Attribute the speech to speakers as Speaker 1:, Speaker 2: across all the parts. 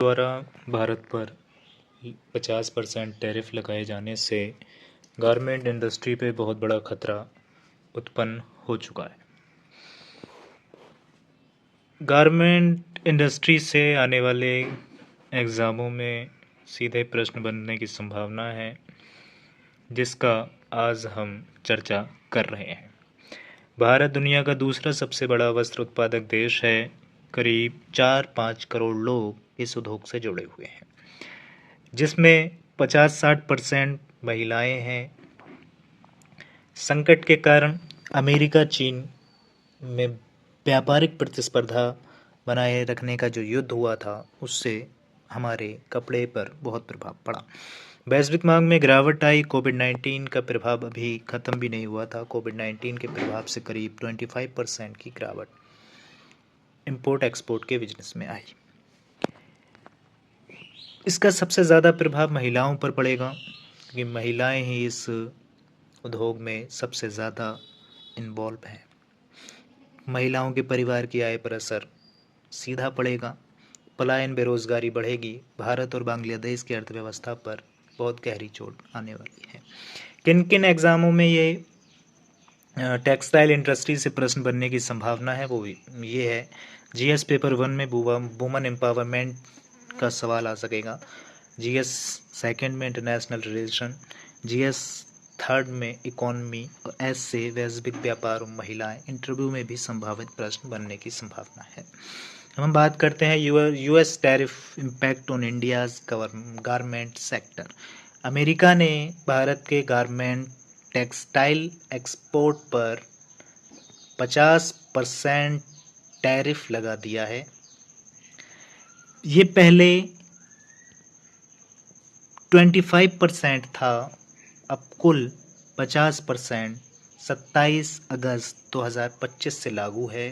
Speaker 1: द्वारा भारत पर 50% टैरिफ लगाए जाने से गारमेंट इंडस्ट्री पे बहुत बड़ा खतरा उत्पन्न हो चुका है। गारमेंट इंडस्ट्री से आने वाले एग्ज़ामों में सीधे प्रश्न बनने की संभावना है, जिसका आज हम चर्चा कर रहे हैं। भारत दुनिया का दूसरा सबसे बड़ा वस्त्र उत्पादक देश है। करीब 4-5 करोड़ लोग इस उद्योग से जुड़े हुए हैं, जिसमें 50-60% महिलाएं हैं। संकट के कारण अमेरिका चीन में व्यापारिक प्रतिस्पर्धा बनाए रखने का जो युद्ध हुआ था, उससे हमारे कपड़े पर बहुत प्रभाव पड़ा। वैश्विक मांग में गिरावट आई। कोविड-19 का प्रभाव अभी ख़त्म भी नहीं हुआ था। कोविड-19 के प्रभाव से करीब 25% की गिरावट इंपोर्ट एक्सपोर्ट के बिजनेस में आई। इसका सबसे ज़्यादा प्रभाव महिलाओं पर पड़ेगा, क्योंकि महिलाएं ही इस उद्योग में सबसे ज़्यादा इन्वॉल्व हैं। महिलाओं के परिवार की आय पर असर सीधा पड़ेगा। पलायन, बेरोजगारी बढ़ेगी। भारत और बांग्लादेश की अर्थव्यवस्था पर बहुत गहरी चोट आने वाली है। किन किन एग्ज़ामों में ये टेक्सटाइल इंडस्ट्री से प्रश्न बनने की संभावना है, वो ये है। जीएस पेपर 1 में वुमन एम्पावरमेंट का सवाल आ सकेगा। जीएस सेकंड में इंटरनेशनल रिलेशन, जीएस थर्ड में इकोनॉमी और एस से वैश्विक व्यापार और महिलाएं। इंटरव्यू में भी संभावित प्रश्न बनने की संभावना है। हम बात करते हैं US tariff impact on India's garment sector. America ने भारत के गारमेंट टेक्सटाइल एक्सपोर्ट पर 50% टैरिफ लगा दिया है। ये पहले 25% था, अब कुल 50% 27 अगस्त 2025 से लागू है।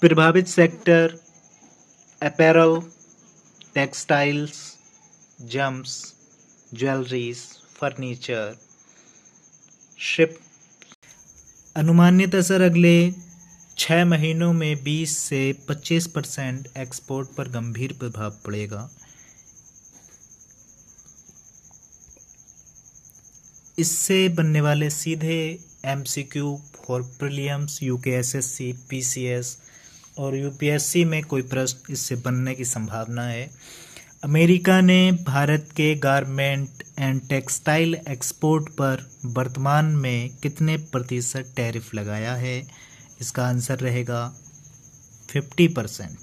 Speaker 1: प्रभावित sector apparel, textiles, germs, jewelleries, furniture, ship. अनुमानित असर अगले 6 महीनों में 20 से 25% एक्सपोर्ट पर गंभीर प्रभाव पड़ेगा। इससे बनने वाले सीधे MCQ for prelims, UKSSC, PCS और यूपीएससी में कोई प्रश्न इससे बनने की संभावना है। अमेरिका ने भारत के गारमेंट एंड टेक्सटाइल एक्सपोर्ट पर वर्तमान में कितने प्रतिशत टैरिफ लगाया है? इसका आंसर रहेगा 50%।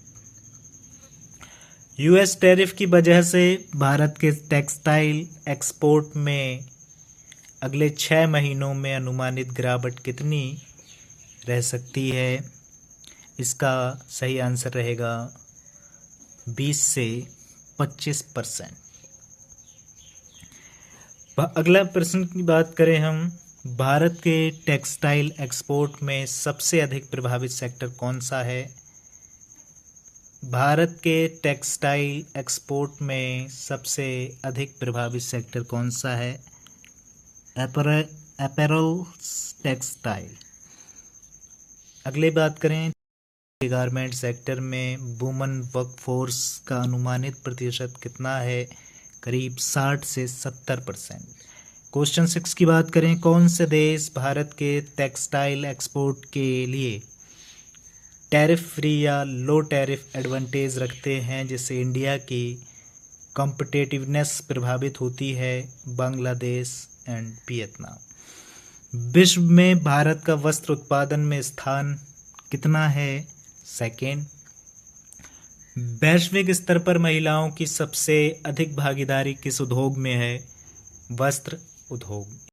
Speaker 1: यूएस टैरिफ की वजह से भारत के टेक्सटाइल एक्सपोर्ट में अगले 6 महीनों में अनुमानित गिरावट कितनी रह सकती है? इसका सही आंसर रहेगा 20 से 25%। अगला प्रश्न की बात करें हम, भारत के टेक्सटाइल एक्सपोर्ट में सबसे अधिक प्रभावित सेक्टर कौन सा है? भारत के टेक्सटाइल एक्सपोर्ट में सबसे अधिक प्रभावित सेक्टर कौन सा है? Apparel, textile. अगली बात करें, गारमेंट सेक्टर में वुमन वर्कफोर्स का अनुमानित प्रतिशत कितना है? करीब 60 से 70%। क्वेश्चन 6 की बात करें, कौन से देश भारत के टेक्सटाइल एक्सपोर्ट के लिए टैरिफ फ्री या लो टैरिफ एडवांटेज रखते हैं, जिससे इंडिया की कॉम्पिटिटिवनेस प्रभावित होती है? Bangladesh and Vietnam. विश्व में भारत का वस्त्र उत्पादन में स्थान कितना है? सेकेंड। वैश्विक स्तर पर महिलाओं की सबसे अधिक भागीदारी किस उद्योग में है? वस्त्र उद्योग।